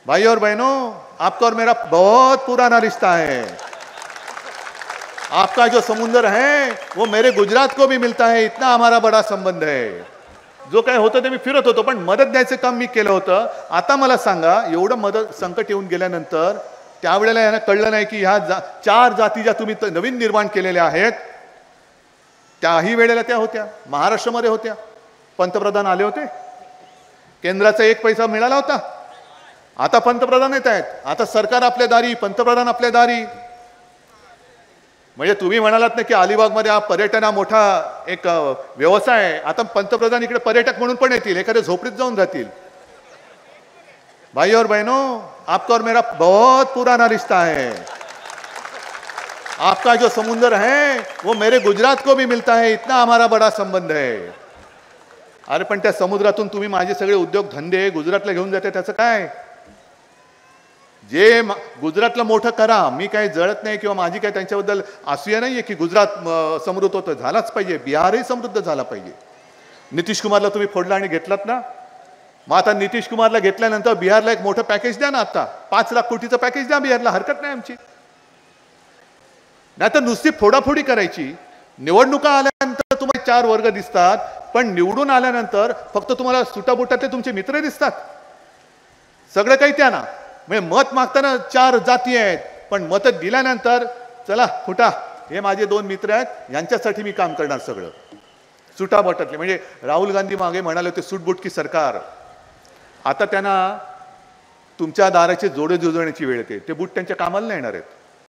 भाई और बहनों, आपका और मेरा बहुत पुराना रिश्ता है। आपका जो समुद्र है वो मेरे गुजरात को भी मिळता है, इतना हमारा बड़ा संबंध है। जो काय होतं ते मी फिरत होतो, पण मदत द्यायचं काम मी केलं होतं। आता मला सांगा, एवढं मदत संकट येऊन गेल्यानंतर त्यावेळेला यांना कळलं नाही की ह्या चार जाती ज्या तुम्ही नवीन निर्माण केलेल्या आहेत त्याही वेळेला त्या होत्या, महाराष्ट्रामध्ये होत्या, पंतप्रधान आले होते, केंद्राचा एक पैसा मिळाला होता। आता पंतप्रधान येत आहेत, आता सरकार आपल्या दारी, पंतप्रधान आपल्या दारी। म्हणजे तुम्ही म्हणालात ना की अलिबागमध्ये हा पर्यटन हा मोठा एक व्यवसाय आहे, आता पंतप्रधान इकडे पर्यटक म्हणून पण येतील, एखाद्या झोपडीत जाऊन राहतील। भाई और बहनों, आपका और मेरा बहुत पुराना रिश्ता है। आपका जो समुद्र है वो मेरे गुजरात को भी मिलता है, इतना हमारा बड़ा संबंध है। अरे पण त्या समुद्रातून तुम्ही माझे सगळे उद्योग धंदे गुजरातला घेऊन जाते, त्याचं काय? जे गुजरातला मोठं करा, मी काही जळत नाही किंवा माझी काही त्यांच्याबद्दल असूया नाहीये की गुजरात समृद्ध होतं, झालाच पाहिजे, बिहारही समृद्ध झाला पाहिजे। नितीश कुमारला तुम्ही फोडला आणि घेतलात ना, मग आता नितीश कुमारला घेतल्यानंतर बिहारला एक मोठं पॅकेज द्या ना, आता 5 लाख कोटीचं पॅकेज द्या बिहारला, हरकत नाही आमची। नाही तर नुसती फोडाफोडी करायची। निवडणुका आल्यानंतर तुम्हाला 4 वर्ग दिसतात, पण निवडून आल्यानंतर फक्त तुम्हाला सुटाबुटातले तुमचे मित्र दिसतात, सगळं काही त्या ना। म्हणजे मत मागताना 4 जाती आहेत, पण मत दिल्यानंतर चला फुटा, हे माझे 2 मित्र आहेत, यांच्यासाठी मी काम करणार सगळं सुटाबुटातले। म्हणजे राहुल गांधी मागे म्हणाले होते सुटबुट की सरकार, आता त्यांना तुमच्या दाराचे जोडे जुळवण्याची वेळ येते, ते बूट त्यांच्या कामाला नाही येणार आहेत।